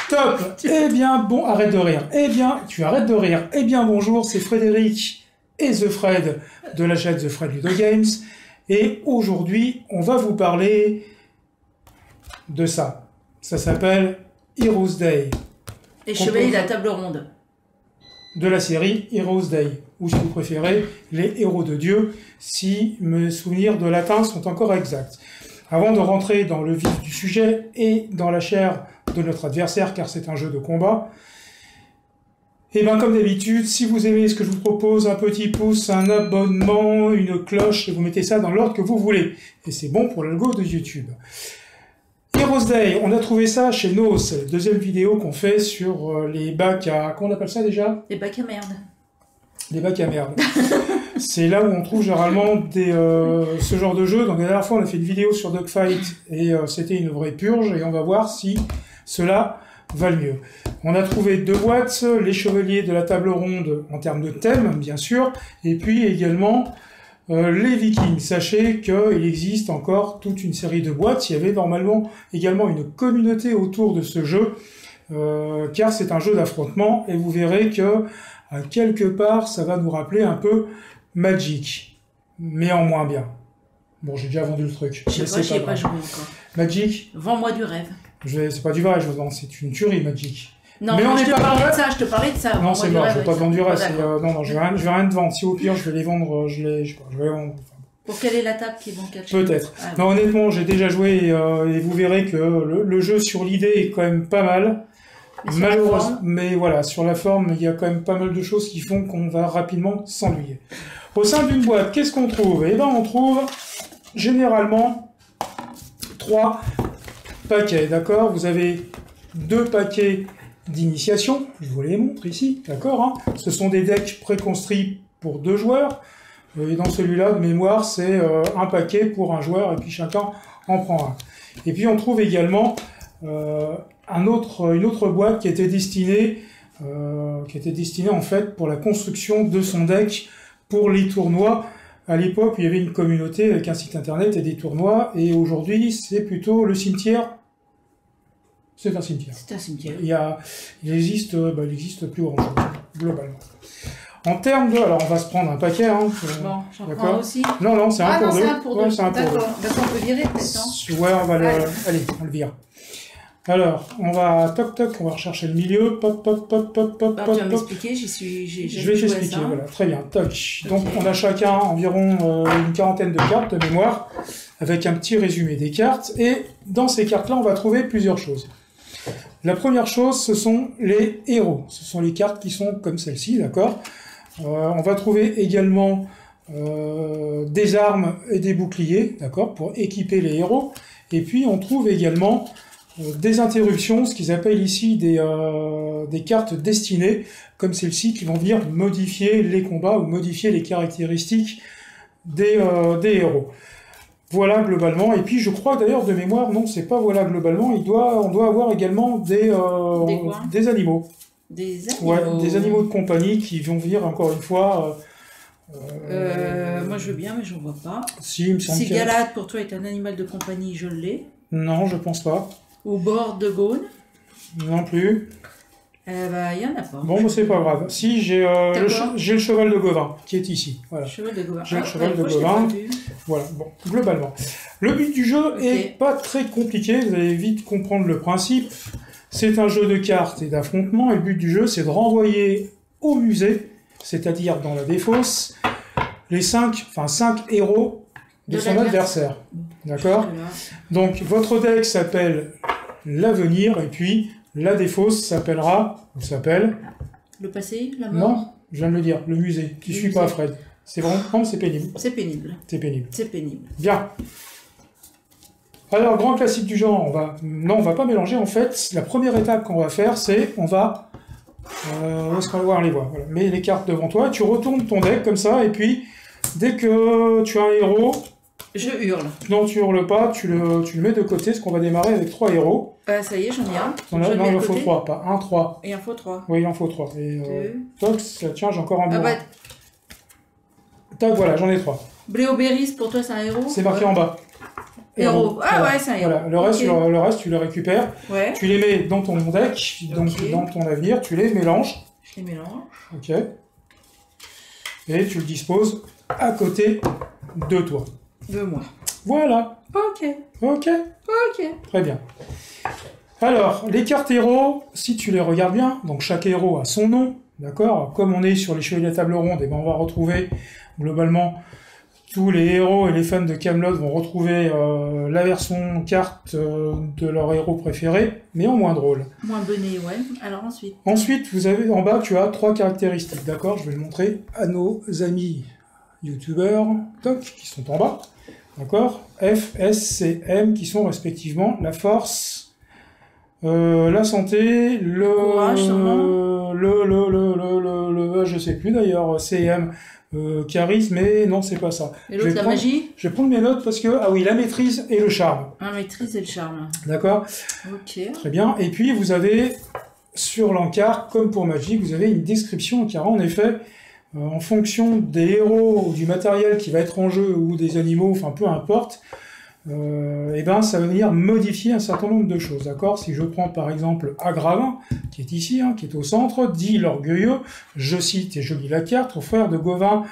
Top. Eh bien, bon, arrête de rire. Eh bien, tu arrêtes de rire. Eh bien, bonjour, c'est Frédéric et The Fred de la chaîne The Fred Ludo Games. Et aujourd'hui, on va vous parler de ça. Ça s'appelle Heroes Day. Les chevaliers de la table ronde. De la série Heroes Day. Ou si vous préférez, les héros de Dieu, si mes souvenirs de latin sont encore exacts. Avant de rentrer dans le vif du sujet et dans la chair de notre adversaire, car c'est un jeu de combat, et bien comme d'habitude, si vous aimez ce que je vous propose, un petit pouce, un abonnement, une cloche, et vous mettez ça dans l'ordre que vous voulez. Et c'est bon pour l'algo de YouTube. Heroes Day, on a trouvé ça chez Nos, c'est la deuxième vidéo qu'on fait sur les bacs à... Comment on appelle ça déjà? Les bacs à merde. Les bacs à merde. C'est là où on trouve généralement ce genre de jeu. Donc la dernière fois, on a fait une vidéo sur Dogfight et c'était une vraie purge. Et on va voir si cela va le mieux. On a trouvé 2 boîtes, les chevaliers de la table ronde en termes de thème, bien sûr, et puis également les Vikings. Sachez qu'il existe encore toute une série de boîtes. Il y avait normalement également une communauté autour de ce jeu, car c'est un jeu d'affrontement, et vous verrez que à quelque part, ça va nous rappeler un peu Magic, mais en moins bien. Bon, j'ai déjà vendu le truc. Je sais pas, j'y ai pas joué encore. Magic. Vends-moi du rêve. C'est pas du vrai, c'est une tuerie, Magic. Non, mais je te parlais de ça, Non, c'est mort, je vais pas te vendre du rêve. Non, je vais rien te vendre. Si au pire, je vais les vendre, je vais les vendre. Pour quelle est la table qui est bancale? Peut-être. Non, honnêtement, j'ai déjà joué et vous verrez que le jeu sur l'idée est quand même pas mal. Malheureusement, mais voilà, sur la forme, il y a quand même pas mal de choses qui font qu'on va rapidement s'ennuyer. Au sein d'une boîte, qu'est-ce qu'on trouve? Eh ben, on trouve généralement 3 paquets, d'accord? Vous avez 2 paquets d'initiation, je vous les montre ici, d'accord, hein? Ce sont des decks préconstruits pour 2 joueurs, et dans celui-là, de mémoire, c'est un paquet pour un joueur, et puis chacun en prend un. Et puis on trouve également une autre boîte qui était destinée en fait pour la construction de son deck pour les tournois. À l'époque, il y avait une communauté avec un site internet et des tournois, et aujourd'hui, c'est plutôt le cimetière. C'est un cimetière. C'est un cimetière. Il existe plus grand chose, globalement. En termes de... Alors, on va se prendre un paquet. Hein, bon, j'en prends aussi. Non, c'est un pour deux. C'est un pour deux. Ouais, c'est un pour deux. D'accord, on peut virer peut-être, non? Ouais, allez, on le vire. Alors, on va on va rechercher le milieu. Pop. Tu vas m'expliquer, je vais t'expliquer, voilà, très bien. Toc. Okay. Donc, on a chacun environ une quarantaine de cartes de mémoire, avec un petit résumé des cartes. Et dans ces cartes-là, on va trouver plusieurs choses. La première chose, ce sont les héros. Ce sont les cartes qui sont comme celle-ci, d'accord? On va trouver également des armes et des boucliers, d'accord, pour équiper les héros. Et puis, on trouve également des interruptions, ce qu'ils appellent ici des cartes destinées, comme celle-ci, qui vont venir modifier les combats ou modifier les caractéristiques des héros. Voilà globalement, et puis je crois d'ailleurs de mémoire, non, c'est pas voilà globalement, on doit avoir également des animaux. Des animaux? Ouais, des animaux de compagnie qui vont venir encore une fois... moi je veux bien, mais je ne vois pas. Si Galade pour toi est un animal de compagnie, je l'ai. Non, je pense pas. Au bord de Gaune? Non plus. Il y en a pas. Bon, c'est pas grave. Si, j'ai le cheval de Gauvin, qui est ici. Voilà. Cheval de Gauvin. J'ai le cheval de Gauvin. Voilà, bon, globalement. Le but du jeu est pas très compliqué, vous allez vite comprendre le principe. C'est un jeu de cartes et d'affrontement, et le but du jeu, c'est de renvoyer au musée, c'est-à-dire dans la défausse, les 5 héros de son adversaire. D'accord? Donc, votre deck s'appelle l'avenir, et puis la défausse s'appellera... Le passé, la mort? Non, je viens de le dire, le musée. Tu suis pas, Fred. C'est vraiment... c'est pénible. C'est pénible. C'est pénible. C'est pénible. Bien. Alors, grand classique du genre, on va pas mélanger, en fait. La première étape qu'on va faire, c'est, où est-ce qu'on va voir les voix? Voilà. Mets les cartes devant toi, tu retournes ton deck comme ça, et puis, dès que tu as un héros... Je hurle. Non, tu hurles pas, tu le mets de côté, parce qu'on va démarrer avec 3 héros. Ça y est, j'en ai un. Non, il en faut 3, pas 1, 3. Et il en faut 3. Oui, il en faut 3. Et Tox, tiens, j'ai encore un bon. Tac, voilà, j'en ai 3. Bléobéris, pour toi, c'est un héros? C'est marqué en bas. Héros. Ah voilà. ouais, c'est un héros. Voilà. Le reste, tu les récupères. Ouais. Tu les mets dans ton deck, donc dans ton avenir, tu les mélanges. Je les mélange. Ok. Et tu le disposes à côté de toi. De moi. Voilà. Ok. Ok. Ok. Très bien. Alors, les cartes héros, si tu les regardes bien, donc chaque héros a son nom, d'accord? Comme on est sur les Chevaliers de la Table Ronde, et ben on va retrouver globalement tous les héros et les fans de Camelot vont retrouver la version carte de leur héros préféré, mais en moins drôle. Moins bonnet, ouais. Alors ensuite. Ensuite, vous avez en bas, tu as 3 caractéristiques, d'accord? Je vais le montrer à nos amis youtubeurs, toc, qui sont en bas, d'accord? F, S, C, M, qui sont respectivement la force, la santé, le courage, je sais plus d'ailleurs, CM, charisme, mais non, c'est pas ça. Et l'autre, la magie? Je vais prendre mes notes parce que, ah oui, la maîtrise et le charme. La maîtrise et le charme. D'accord? Ok. Très bien. Et puis, vous avez, sur l'encart, comme pour Magic, vous avez une description, car en effet, en fonction des héros ou du matériel qui va être en jeu ou des animaux, enfin, peu importe, et ben ça va venir modifier un certain nombre de choses, d'accord? Si je prends par exemple Agravin, qui est ici, qui est au centre, dit l'orgueilleux, je cite et je lis la carte, aux frères de Gauvin,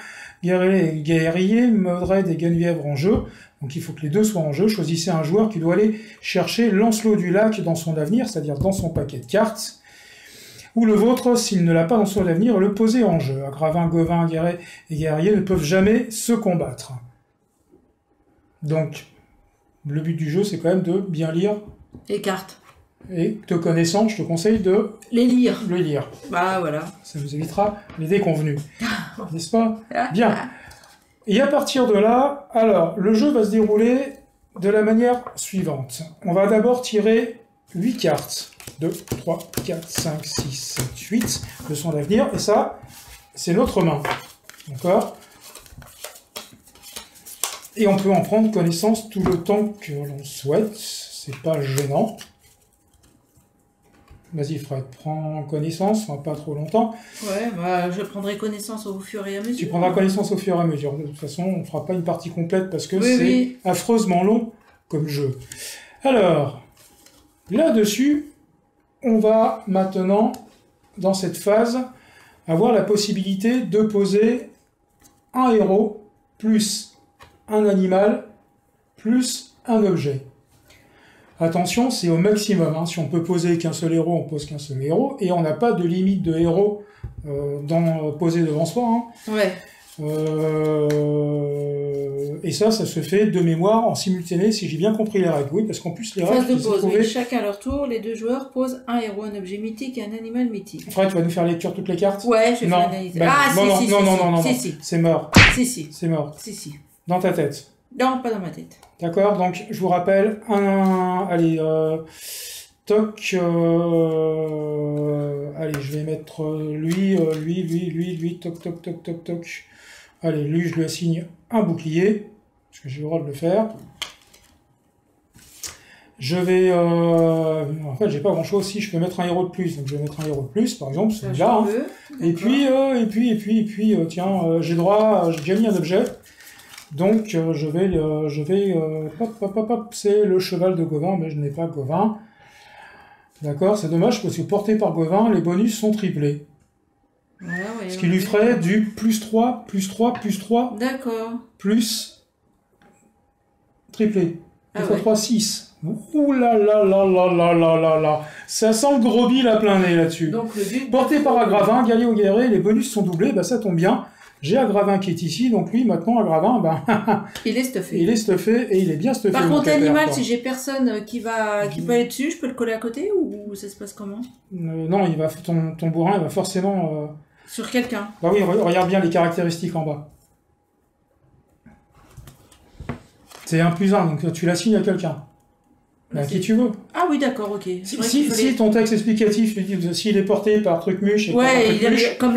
guerrier, Modred et Guenièvre en jeu, donc il faut que les deux soient en jeu, choisissez un joueur qui doit aller chercher Lancelot du Lac dans son avenir, c'est-à-dire dans son paquet de cartes, ou le vôtre, s'il ne l'a pas dans son avenir, le poser en jeu. Agravin, Gauvin, guerrier ne peuvent jamais se combattre. Donc, le but du jeu, c'est quand même de bien lire. Les cartes. Et te connaissant, je te conseille de les lire. Le lire. Bah voilà. Ça vous évitera les déconvenus. N'est-ce pas? Bien. Et à partir de là, alors, le jeu va se dérouler de la manière suivante. On va d'abord tirer 8 cartes. 2, 3, 4, 5, 6, 7, 8 de son avenir. Et ça, c'est notre main. D'accord? Et on peut en prendre connaissance tout le temps que l'on souhaite. C'est pas gênant. Vas-y Fred, prends connaissance, pas trop longtemps. Ouais, bah je prendrai connaissance au fur et à mesure. Tu prendras connaissance au fur et à mesure. De toute façon, on ne fera pas une partie complète parce que c'est affreusement long comme jeu. Alors, là-dessus, on va maintenant, dans cette phase, avoir la possibilité de poser un héros plus un animal plus un objet. Attention, c'est au maximum. Si on peut poser qu'un seul héros, on pose qu'un seul héros. Et on n'a pas de limite de héros posé devant soi. Ouais. Et ça se fait de mémoire en simultané, si j'ai bien compris les règles. Oui, parce qu'en plus, les règles... Phase de pause, oui. Chacun à leur tour, les deux joueurs posent un héros, un objet mythique et un animal mythique. Fred, tu vas nous faire lecture toutes les cartes? Ouais, je vais faire l'analyse. Non, si. C'est mort. Si. C'est mort. Si. Dans ta tête. Non, pas dans ma tête. D'accord, donc je vous rappelle, allez, toc, allez, je vais mettre lui, toc. Allez, lui, je lui assigne un bouclier, parce que j'ai le droit de le faire. Je vais, en fait, j'ai pas grand chose. Si je peux mettre un héros de plus, donc je vais mettre un héros de plus, par exemple, celui-là. Et puis, tiens, j'ai déjà mis un objet. Donc, je vais, c'est le cheval de Gauvin, mais je n'ai pas Gauvin. D'accord, c'est dommage parce que porté par Gauvin, les bonus sont triplés. Ce qui lui ferait du +3, +3. D'accord. Plus triplé. 3, 6. Ouh là là. Ça sent le gros bill à plein nez là-dessus. Donc, porté par Agravin, guerrier au guerrier, les bonus sont doublés, ça tombe bien. J'ai Agravin qui est ici, donc lui, maintenant, Agravin, il est stuffé. Il est stuffé, et il est bien stuffé. Par contre, l'animal, si j'ai personne qui peut aller dessus, je peux le coller à côté, ou ça se passe comment? Non, ton bourrin, il va forcément... Sur quelqu'un. Bah oui, regarde bien les caractéristiques en bas. C'est 1+1, donc tu l'assignes à quelqu'un. À qui tu veux. Ah oui, d'accord, ok. Si ton texte explicatif, s'il est porté par Trucmuche... comme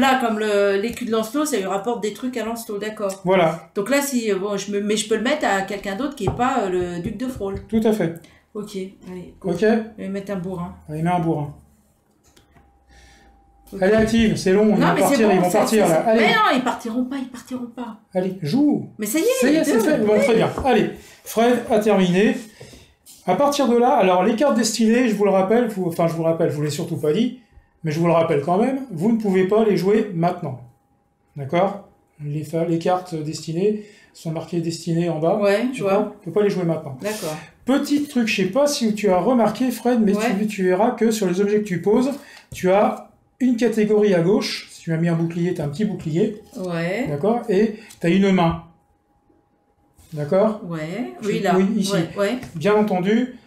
l'écu de Lancelot, ça lui rapporte des trucs à Lancelot, d'accord. Voilà. Donc là, mais je peux le mettre à quelqu'un d'autre qui n'est pas le duc de Frôle. Tout à fait. Ok, allez. Ok. Je vais mettre un bourrin. Allez, mets un bourrin. Ok. Elle est active, c'est long, Non, mais c'est bon, ils vont partir là. Allez. Mais non, ils partiront pas. Allez, joue. Mais ça y C'est est, fait. Bon, très bien. Allez, Fred a terminé. À partir de là, alors les cartes destinées, je vous le rappelle, je vous l'ai surtout pas dit, mais je vous le rappelle quand même, vous ne pouvez pas les jouer maintenant. D'accord? Les cartes destinées sont marquées destinées en bas. Ouais, je vois. On ne peut pas les jouer maintenant. D'accord. Petit truc, je sais pas si tu as remarqué, Fred, mais Ouais. tu verras que sur les objets que tu poses, tu as une catégorie à gauche. Si tu as mis un bouclier, tu as un petit bouclier. Ouais. D'accord? Et tu as une main. D'accord? Ouais. Oui, là. Oui, ici. Ouais. Bien entendu,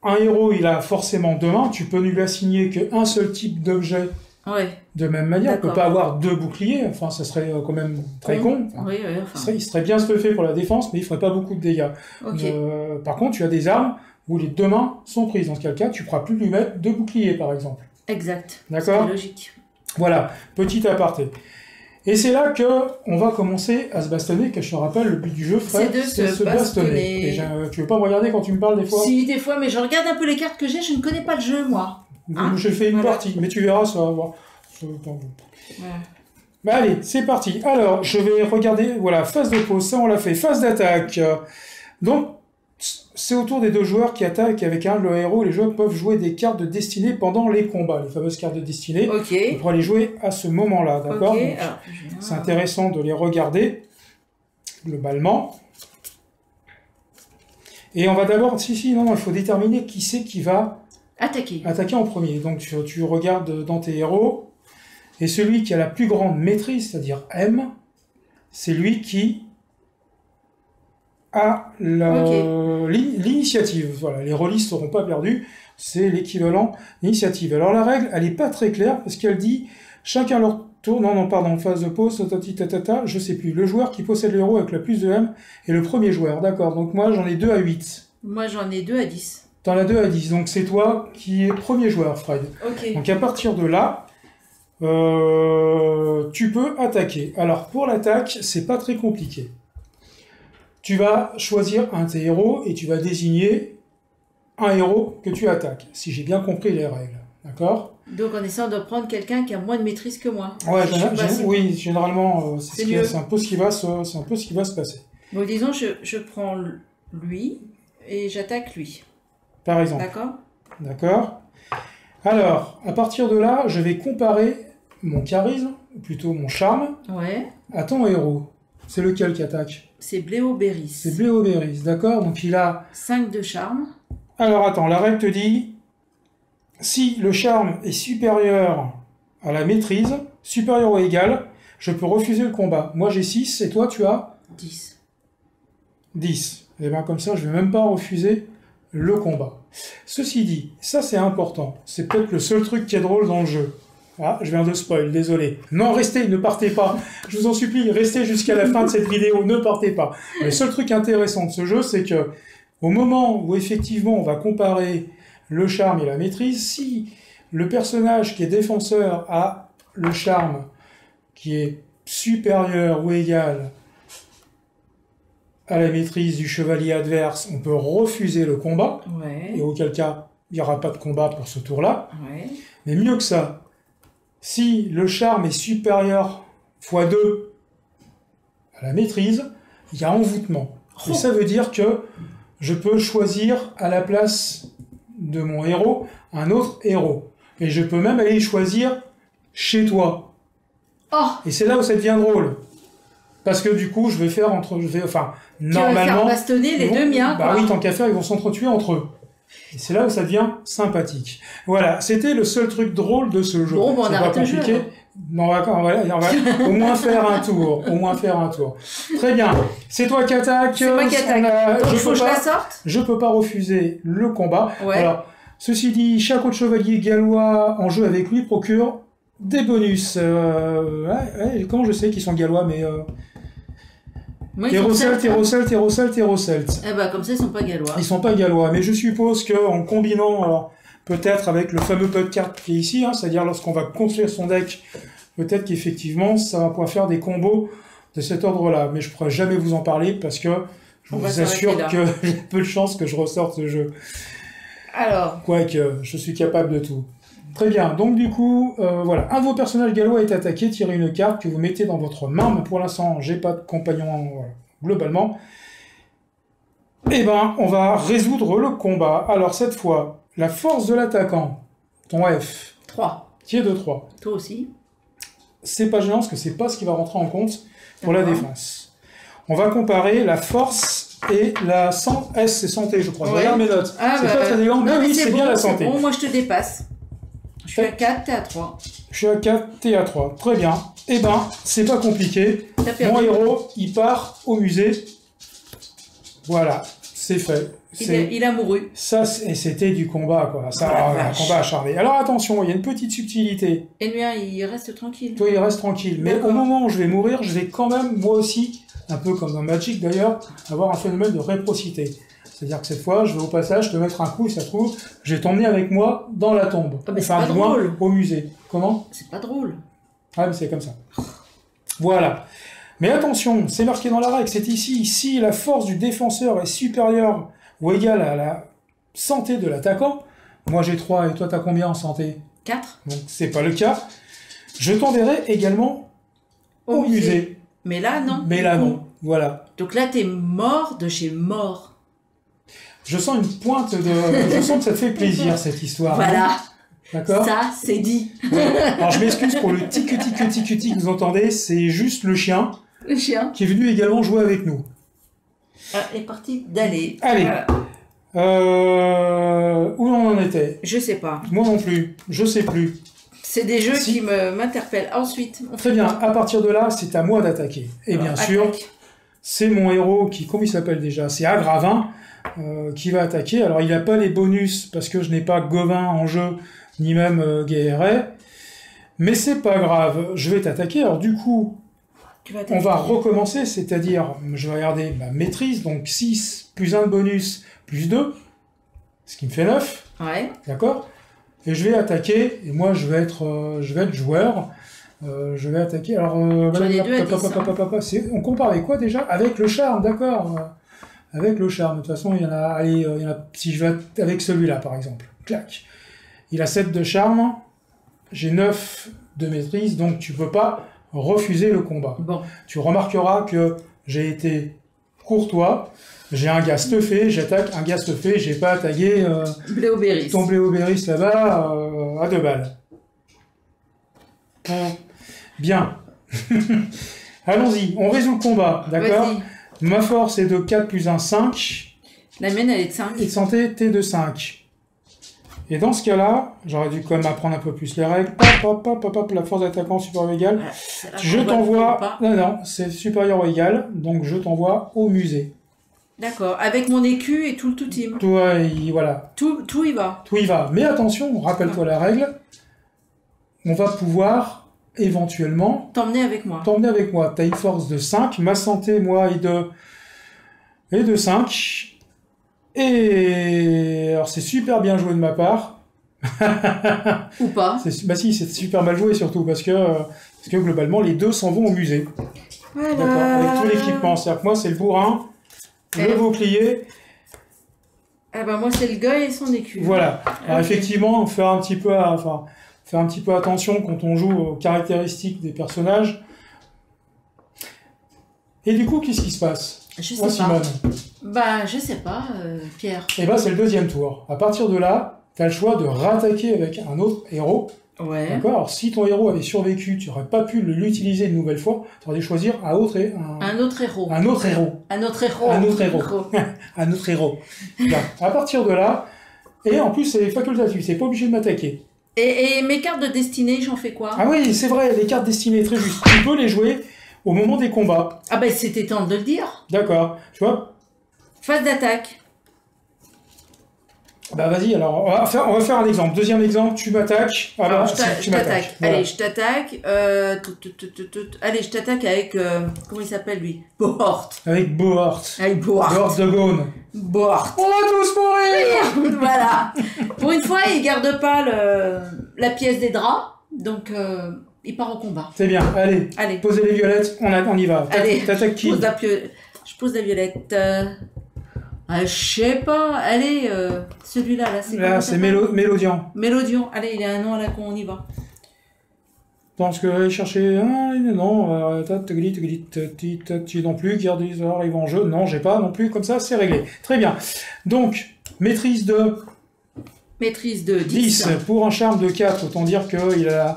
un héros, il a forcément deux mains. Tu peux lui assigner qu'un seul type d'objet Ouais. de même manière. Tu peux D'accord. pas avoir deux boucliers. Enfin, ça serait quand même très con. Enfin, Oui, enfin. il serait bien stuffé pour la défense, mais il ferait pas beaucoup de dégâts. Ok. Par contre, tu as des armes où les deux mains sont prises. Dans ce cas, tu ne pourras plus lui mettre deux boucliers, par exemple. Exact. D'accord? C'est logique. Voilà, petit aparté. Et c'est là que on va commencer à se bastonner, que je te rappelle, le but du jeu, Fred, C'est de se bastonner. Et tu veux pas me regarder quand tu me parles des fois? Si, des fois, mais je regarde un peu les cartes que j'ai, je ne connais pas le jeu, moi. Hein? J'ai fait une Voilà. partie, mais tu verras, ça va voir. Ouais. Bah allez, c'est parti. Alors, je vais regarder, voilà, phase de pause, ça on l'a fait. Phase d'attaque. Donc, c'est au tour des deux joueurs qui attaquent avec le héros. Les joueurs peuvent jouer des cartes de destinée pendant les combats, les fameuses cartes de destinée. Ok. On pourra les jouer à ce moment-là, d'accord? Ok. Donc, Alors, c'est intéressant de les regarder, globalement. Et on va d'abord... Non, il faut déterminer qui c'est qui va attaquer en premier. Donc, tu regardes dans tes héros, et celui qui a la plus grande maîtrise, c'est-à-dire M, c'est lui qui a l'initiative. Voilà, les rôlistes ne seront pas perdus, c'est l'équivalent d'initiative. Alors la règle, elle n'est pas très claire, parce qu'elle dit, chacun leur tour, phase de pause, je sais plus. Le joueur qui possède le héros avec la plus de M est le premier joueur, d'accord. Donc moi j'en ai 2 à 8. Moi j'en ai 2 à 10. T'en as 2 à 10, donc c'est toi qui es premier joueur, Fred. Ok. Donc à partir de là, tu peux attaquer. Alors pour l'attaque, c'est pas très compliqué. Tu vas choisir un de tes héros et tu vas désigner un héros que tu attaques, si j'ai bien compris les règles. D'accord? Donc en essayant de prendre quelqu'un qui a moins de maîtrise que moi. Ouais, oui, généralement, c'est un peu ce qui va se passer. Bon, disons, je prends lui et j'attaque lui. Par exemple. D'accord? D'accord. Alors, à partir de là, je vais comparer mon charisme, ou plutôt mon charme, à ton héros. C'est lequel qui attaque? C'est Bléobéris. C'est Bléobéris, d'accord? Donc il a... 5 de charme. Alors attends, la règle te dit, si le charme est supérieur à la maîtrise, supérieur ou égal, je peux refuser le combat. Moi j'ai 6 et toi tu as 10. 10. Et bien comme ça, je ne vais même pas refuser le combat. Ceci dit, ça c'est important. C'est peut-être le seul truc qui est drôle dans le jeu. Ah, je viens de spoil, désolé. Non, restez, ne partez pas. Je vous en supplie, restez jusqu'à la fin de cette vidéo, ne partez pas. Le seul truc intéressant de ce jeu, c'est que au moment où effectivement on va comparer le charme et la maîtrise, si le personnage qui est défenseur a le charme qui est supérieur ou égal à la maîtrise du chevalier adverse, on peut refuser le combat, et auquel cas, il n'y aura pas de combat pour ce tour-là. Mais mieux que ça, si le charme est supérieur x2 à la maîtrise, il y a envoûtement. Et ça veut dire que je peux choisir à la place de mon héros un autre héros. Et je peux même aller choisir chez toi. Et c'est là où ça devient drôle. Parce que du coup, normalement... Tu vas faire bastonner les deux miens, bah oui, tant qu'à faire, ils vont s'entretuer entre eux. Et c'est là où ça devient sympathique. Voilà, c'était le seul truc drôle de ce jeu. Bon, on arrête le jeu. Non, on va au moins faire un tour. Très bien. C'est toi qui attaque. C'est moi qui attaque. Donc, je la sorte. Je peux pas refuser le combat. Ouais. Alors, ceci dit, chaque autre chevalier gallois en jeu avec lui procure des bonus. Comment je sais qu'ils sont gallois, mais... Terrocelte. Eh ben, comme ça, ils sont pas gallois. Ils sont pas gallois, mais je suppose qu'en combinant, alors, peut-être avec le fameux pot de cartes qui est ici, c'est-à-dire lorsqu'on va construire son deck, peut-être qu'effectivement, ça va pouvoir faire des combos de cet ordre-là. Mais je ne pourrais jamais vous en parler parce que je vous assure que j'ai peu de chances que je ressorte ce jeu. Alors. Quoique, je suis capable de tout. Très bien, donc du coup, voilà, un de vos personnages gallois est attaqué, tirez une carte que vous mettez dans votre main, mais pour l'instant, j'ai pas de compagnon globalement. Eh ben, on va résoudre le combat. Alors cette fois, la force de l'attaquant, ton F, 3. qui est de 3. Toi aussi. C'est pas gênant, parce que c'est pas ce qui va rentrer en compte pour la défense. On va comparer la force et la santé. S, c'est santé, je crois. Je regarde mes notes. C'est pas très élégant, mais oui, c'est bien la santé. Bon, moi je te dépasse. Je suis à 4, t'es à 3. Je suis à 4, t'es à 3. Très bien. Eh ben, c'est pas compliqué. Mon héros, il part au musée. Voilà, c'est fait. Il a mouru. Ça, c'était du combat, quoi. Ça, un combat acharné. Alors attention, il y a une petite subtilité. Et lui, il reste tranquille. Toi, il reste tranquille. Mais au moment où je vais mourir, je vais quand même, moi aussi, un peu comme dans Magic d'ailleurs, avoir un phénomène de réciprocité. C'est-à-dire que cette fois, je vais au passage te mettre un coup, ça se trouve, je vais t'emmener avec moi dans la tombe. Ah, mais enfin, du moins, au musée. Comment? C'est pas drôle. Ah, mais c'est comme ça. Voilà. Mais attention, c'est marqué dans la règle, c'est ici. Si la force du défenseur est supérieure ou égale à la santé de l'attaquant, moi j'ai 3 et toi t'as combien en santé? 4. Donc c'est pas le cas. Je t'enverrai également au musée. Mais là, non. Mais là, non. Voilà. Donc là, t'es mort de chez mort. Je sens une pointe de... Je sens que ça te fait plaisir, cette histoire. Voilà. D'accord? Ça, c'est dit. Ouais. Alors, je m'excuse pour le tic-tic-tic-tic que vous entendez. C'est juste le chien. Le chien. Qui est venu également jouer avec nous. Est parti d'aller. Allez. Où on en était? Je sais pas. Moi non plus. Je sais plus. C'est des jeux qui m'interpellent. Ensuite. Très bien. À partir de là, c'est à moi d'attaquer. Et bien sûr, c'est mon héros qui... Comment il s'appelle déjà? C'est Agravin. Qui va attaquer. Alors, il n'a pas les bonus parce que je n'ai pas Gauvin en jeu, ni même Guéret. Mais c'est pas grave, je vais t'attaquer. Alors, du coup, on va recommencer, c'est-à-dire, je vais regarder ma maîtrise, donc 6 plus 1 de bonus plus 2, ce qui me fait 9. Ouais. D'accord? Et je vais attaquer, et moi, je vais être joueur. Je vais attaquer. Alors, on compare avec quoi déjà? Avec le charme, d'accord. Avec le charme. De toute façon, il y en a, si je vais avec celui-là, par exemple. Clac. Il a 7 de charme. J'ai 9 de maîtrise, donc tu peux pas refuser le combat. Bon. Tu remarqueras que j'ai été courtois. J'ai un gars stuffé, j'attaque un gars stuffé, j'ai pas attaqué Bléobéris. ton Bléobéris là-bas à 2 balles. Bien. Allons-y, on résout le combat, d'accord? Ma force est de 4 plus 1, 5. La mienne, elle est de 5. Et de santé, t'es de 5. Et dans ce cas-là, j'aurais dû quand même apprendre un peu plus les règles. La force d'attaquant supérieure ou égale. Je t'envoie... Non, c'est supérieur ou égal. Donc je t'envoie au musée. D'accord. Avec mon écu et tout le tout team. Toi, voilà. Tout y va. Tout y va. Mais attention, rappelle-toi la règle. On va pouvoir... éventuellement... T'emmener avec moi. T'as une force de 5. Ma santé, moi, est de 5. Et... Alors, c'est super bien joué de ma part. Ou pas. Bah si, c'est super mal joué, surtout, parce que globalement, les deux s'en vont au musée. Voilà. D'accord, avec tout l'équipement. C'est-à-dire que moi, c'est le bourrin, le bouclier... Ah bah moi, c'est le gars et son écu. Voilà. Alors, effectivement, faire un petit peu attention quand on joue aux caractéristiques des personnages. Et du coup, qu'est-ce qui se passe? Je sais pas. Simone. Bah, je sais pas, Pierre. Et bah, c'est le deuxième tour. À partir de là, tu as le choix de rattaquer avec un autre héros. Ouais. D'accord? Alors, si ton héros avait survécu, tu n'aurais pas pu l'utiliser une nouvelle fois. Tu aurais dû choisir un autre héros. Un autre héros. Un autre héros. Bien. À partir de là, et en plus, c'est facultatif, c'est pas obligé de m'attaquer. Et mes cartes de destinée, j'en fais quoi? Ah oui, c'est vrai, les cartes destinées, très juste. Tu peux les jouer au moment des combats. Ah ben, c'était temps de le dire. D'accord. Tu vois? Phase d'attaque. Bah vas-y, alors, on va faire un exemple. Deuxième exemple, tu m'attaques. Alors, je t'attaque. Voilà. Allez, je t'attaque. Allez, je t'attaque avec... comment il s'appelle, lui? Bohort. Avec Bohort. Bohort de Gaune. Bohort. On va tous mourir. Voilà. Pour une fois, il garde pas la pièce des draps. Donc, il part au combat. C'est bien. Allez. Posez les violettes. On y va. Allez. T'attaques qui? Je pose la violette. Ah, je sais pas. Allez, celui-là, là, c'est Là, c'est Mélodian. Mélodion. Allez, il a un nom à la con, on y va. Je pense que aller chercher non, tu non plus, garde arrive en jeu, non, j'ai pas non plus, comme ça, c'est réglé. Très bien. Donc, maîtrise de Maîtrise de 10 pour un charme de 4, autant dire que il a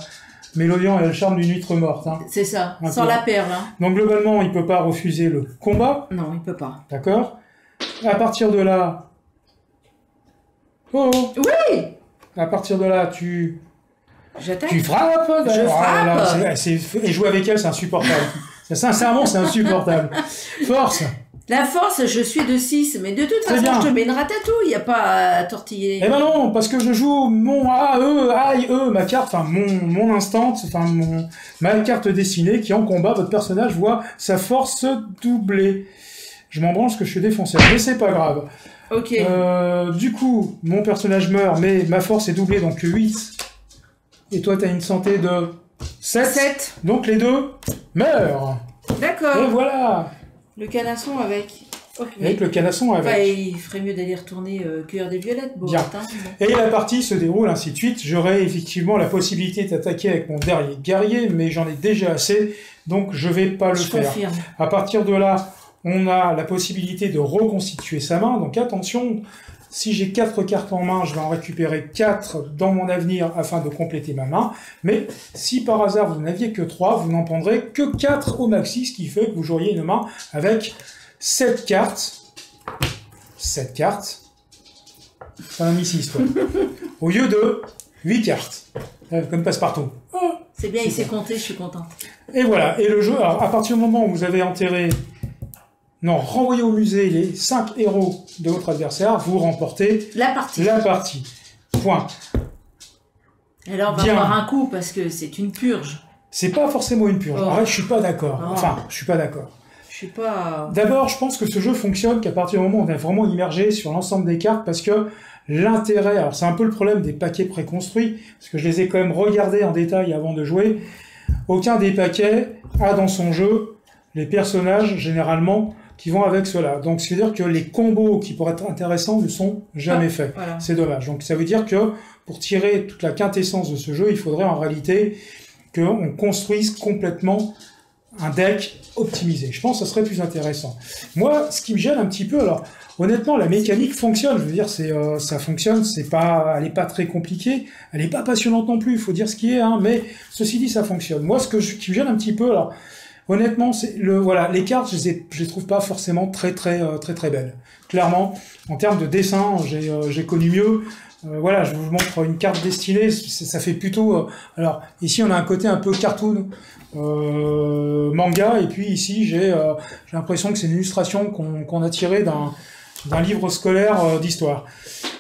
Mélodian a le charme d'une huître morte. Hein. C'est ça, Un sans peu. la perle. Hein. Donc, globalement, il peut pas refuser le combat. Non, il peut pas. D'accord. À partir de là... Oh. Oui. À partir de là, tu J'attaque. frappes. Je frappe. Là, et jouer avec elle, c'est insupportable. Sincèrement, c'est insupportable. Force. La force, je suis de 6, mais de toute Très façon, bien. je te mets une ratatouille, y a pas à tortiller. Eh ben non, parce que je joue mon ma carte, enfin mon instant, enfin ma carte destinée qui en combat, votre personnage voit sa force doubler. Je m'en branche que je suis défoncé, mais c'est pas grave. Ok. Du coup, mon personnage meurt, mais ma force est doublée, donc 8. Et toi, t'as une santé de 7. 7. Donc les deux meurent. Et D'accord. voilà. Le canasson avec. Ok. Avec le canasson avec. Bah, il ferait mieux d'aller retourner cueillir des violettes, beau. Bien. Hein. Et la partie se déroule ainsi de suite. J'aurai effectivement la possibilité d'attaquer avec mon dernier guerrier, mais j'en ai déjà assez, donc je vais pas le Je faire. confirme. À partir de là, on a la possibilité de reconstituer sa main. Donc attention, si j'ai 4 cartes en main, je vais en récupérer 4 dans mon avenir afin de compléter ma main. Mais si par hasard vous n'aviez que 3, vous n'en prendrez que 4 au maxi, ce qui fait que vous joueriez une main avec 7 cartes. 7 cartes. C'est un M6, quoi. Au lieu de 8 cartes. Comme passe-partout. C'est bien, il s'est compté, je suis contente. Et voilà. Et le jeu, alors, à partir du moment où vous avez enterré... Non, renvoyez au musée les 5 héros de votre adversaire, vous remportez La partie. la partie. Point. Et là, on va Bien. voir un coup parce que c'est une purge. C'est pas forcément une purge. Oh. Arrête, je suis pas d'accord. Oh. Enfin, je suis pas d'accord. Je suis pas. D'abord, je pense que ce jeu fonctionne qu'à partir du moment où on est vraiment immergé sur l'ensemble des cartes, parce que l'intérêt, alors c'est un peu le problème des paquets préconstruits, parce que je les ai quand même regardés en détail avant de jouer. Aucun des paquets a dans son jeu les personnages, généralement, qui vont avec cela. Donc, c'est-à-dire que les combos qui pourraient être intéressants ne sont jamais faits. Voilà. C'est dommage. Donc, ça veut dire que pour tirer toute la quintessence de ce jeu, il faudrait en réalité qu'on construise complètement un deck optimisé. Je pense que ça serait plus intéressant. Moi, ce qui me gêne un petit peu, alors, honnêtement, la mécanique fonctionne. Je veux dire, ça fonctionne. Elle est pas très compliquée. Elle est pas passionnante non plus. Il faut dire ce qui est, hein. Mais ceci dit, ça fonctionne. Moi, qui me gêne un petit peu, alors, honnêtement, c'est les cartes, je les trouve pas forcément très belles. Clairement, en termes de dessin, j'ai connu mieux. Voilà, je vous montre une carte destinée, ça fait plutôt... alors, ici, on a un côté un peu cartoon, manga, et puis ici, j'ai l'impression que c'est une illustration qu'on a tirée d'un livre scolaire d'histoire.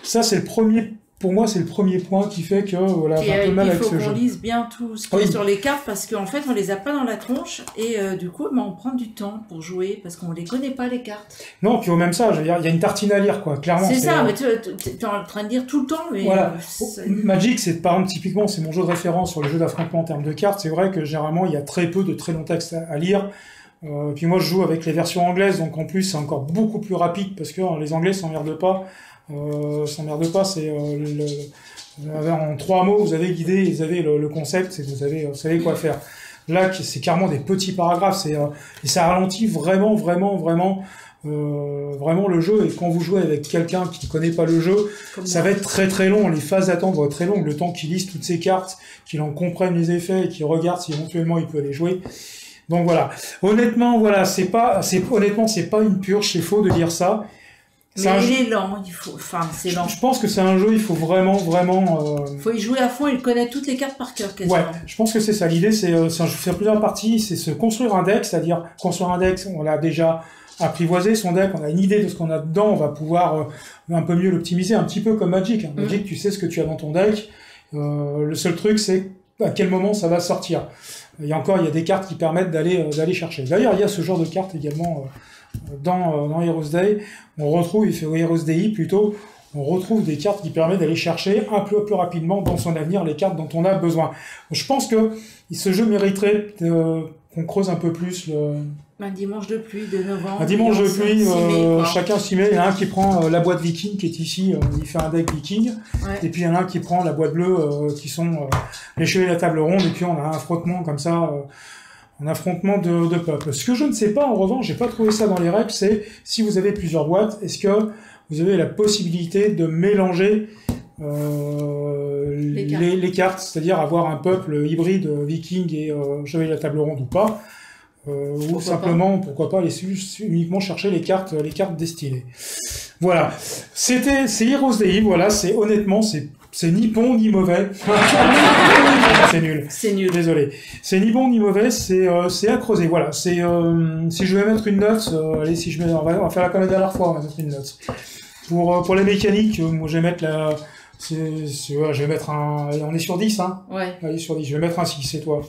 Ça, c'est le premier... Pour moi, c'est le premier point qui fait que voilà, j'ai un peu mal avec ce jeu. Il faut qu'on lise bien tout ce qui est sur les cartes parce qu'en fait, on les a pas dans la tronche et du coup, on prend du temps pour jouer parce qu'on les connaît pas, les cartes. Non, puis au même ça, je veux dire, il y a une tartine à lire, quoi, clairement. C'est ça, mais tu es en train de lire tout le temps. Mais voilà. Magic, c'est par exemple, typiquement, c'est mon jeu de référence sur les jeux d'affrontement en termes de cartes. C'est vrai que généralement, il y a très peu de très longs textes à lire. Puis moi, je joue avec les versions anglaises, donc en plus, c'est encore beaucoup plus rapide parce que les Anglais s'emmerdent pas. C'est en 3 mots, vous avez guidé, vous avez le concept, et vous savez quoi faire. Là, c'est carrément des petits paragraphes, et ça ralentit vraiment le jeu. Et quand vous jouez avec quelqu'un qui ne connaît pas le jeu, ça va être très long. Les phases d'attente vont être très longues. Le temps qu'il lise toutes ces cartes, qu'il en comprenne les effets et qu'il regarde si éventuellement il peut les jouer. Donc voilà. Honnêtement, voilà, c'est pas une purge, c'est faux de dire ça. Mais il est lent, c'est lent. Je pense que c'est un jeu, il faut vraiment... faut y jouer à fond et connaître toutes les cartes par cœur, quasiment. Ouais, je pense que c'est ça. L'idée, c'est faire plusieurs parties, c'est se construire un deck, c'est-à-dire construire un deck, on l'a déjà apprivoisé son deck, on a une idée de ce qu'on a dedans, on va pouvoir un peu mieux l'optimiser, un petit peu comme Magic. Magic, tu sais ce que tu as dans ton deck, le seul truc, c'est à quel moment ça va sortir. Il y a des cartes qui permettent d'aller chercher. D'ailleurs, il y a ce genre de cartes également... dans Heroes Day, Heroes Day plutôt, on retrouve des cartes qui permettent d'aller chercher un peu plus rapidement dans son avenir les cartes dont on a besoin. Je pense que ce jeu mériterait qu'on creuse un peu plus le... Un dimanche de pluie de novembre. Un dimanche de pluie, chacun s'y met. Il y en a un qui prend la boîte Viking qui est ici, il fait un deck Viking. Ouais. Et puis il y en a un qui prend la boîte bleue qui sont les chevaliers de la table ronde. Et puis on a un affrontement comme ça, un affrontement de peuples. Ce que je ne sais pas, en revanche, j'ai pas trouvé ça dans les règles, c'est si vous avez plusieurs boîtes, est-ce que vous avez la possibilité de mélanger les cartes, c'est-à-dire avoir un peuple hybride Viking et chevalier de la table ronde ou pas. Ou simplement, pourquoi pas, uniquement chercher les cartes destinées. Voilà. C'est Heroes Day, voilà, honnêtement, c'est ni bon ni mauvais. C'est nul. C'est nul. Désolé. C'est ni bon ni mauvais, c'est à creuser, voilà. Si je vais mettre une note, allez, on va faire comme la dernière fois, on va mettre une note. Pour les mécaniques, moi, je vais mettre je vais mettre on est sur 10, hein? Ouais. Allez, sur 10, je vais mettre un 6, et toi?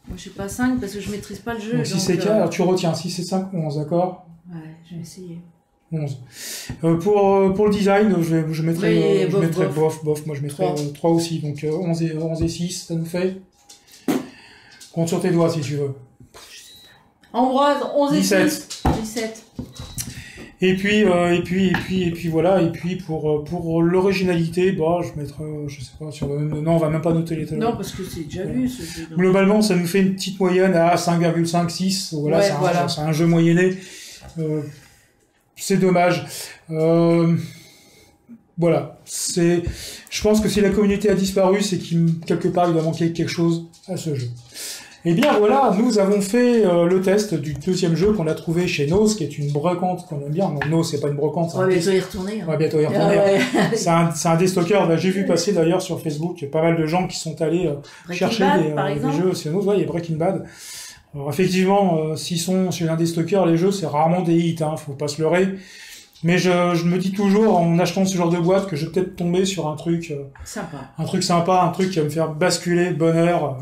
Moi, je suis pas 5 parce que je maîtrise pas le jeu. Donc, 6 et 4, alors tu retiens 6 et 5, 11, d'accord? Ouais, je vais essayer. 11. Pour le design, je mettrais, bof. Moi, je mettrais 3 aussi. Donc, 11 et 6, ça nous fait. Compte sur tes doigts si tu veux. Ambroise, 11 et 17. 6. 17. Et puis voilà. Et puis, pour l'originalité, bah, je mettrais, je sais pas, non, on va même pas noter les Non, parce que c'est déjà vu, ce jeu. Globalement, ça nous fait une petite moyenne à 5,5, 6. Voilà, ouais, c'est un jeu moyenné. C'est dommage. Voilà. Je pense que si la communauté a disparu, c'est quelque part, il doit manquer quelque chose à ce jeu. Eh bien voilà, nous avons fait le test du deuxième jeu qu'on a trouvé chez Nose, qui est une brocante qu'on aime bien. Non, Nose, c'est pas une brocante. On va bientôt y retourner. Hein. On va bientôt y retourner. Ouais. C'est un déstocker. J'ai vu passer d'ailleurs sur Facebook, il y a pas mal de gens qui sont allés chercher des jeux chez Nose. Ouais, il y a Breaking Bad. Alors effectivement, s'ils sont chez un déstocker, les jeux, c'est rarement des hits, hein, faut pas se leurrer. Mais je me dis toujours, en achetant ce genre de boîte, que je vais peut-être tomber sur un truc sympa. Un truc sympa, un truc qui va me faire basculer de bonheur.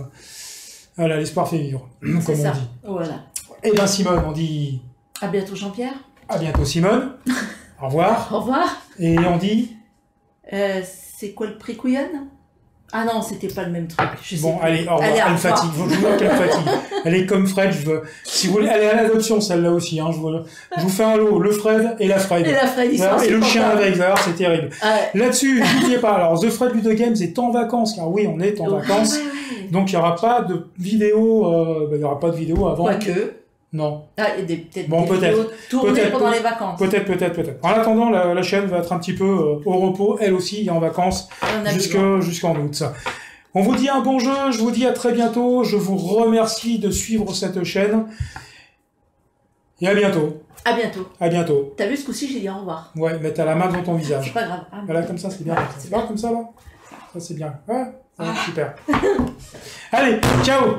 Voilà, l'espoir fait vivre, comme on dit. Voilà. Et bien Simone, on dit... À bientôt Jean-Pierre. À bientôt Simone. Au revoir. Au revoir. Et on dit... c'est quoi le prix couillonne? Ah non, c'était pas le même truc. Bon, allez, au revoir. Elle fatigue. Je vois qu'elle fatigue. Elle est comme Fred. Si vous voulez, elle est à l'adoption, celle-là aussi. Hein, je vous fais un lot. Le Fred et la Fred. Et la Fred, et le chien avec. Alors, c'est terrible. Là-dessus, n'oubliez pas. Alors, The Fred Ludo Games est en vacances. Car oui, on est en vacances. Ouais. Donc, il n'y aura pas de vidéo. Il y aura pas de vidéo avant. Quoique. Non. Ah, il y a peut-être des vidéos tournées pendant les vacances. Peut-être. En attendant, la chaîne va être un petit peu au repos. Elle aussi est en vacances jusqu'en août. On vous dit un bon jeu. Je vous dis à très bientôt. Je vous remercie de suivre cette chaîne. Et à bientôt. À bientôt. À bientôt. T'as vu ce coup-ci, j'ai dit au revoir. Ouais, mais t'as la main devant ton visage. C'est pas grave. Voilà, comme ça, c'est bien. C'est bien comme ça, là. Ça, c'est bien. Ouais. Super. Allez, ciao.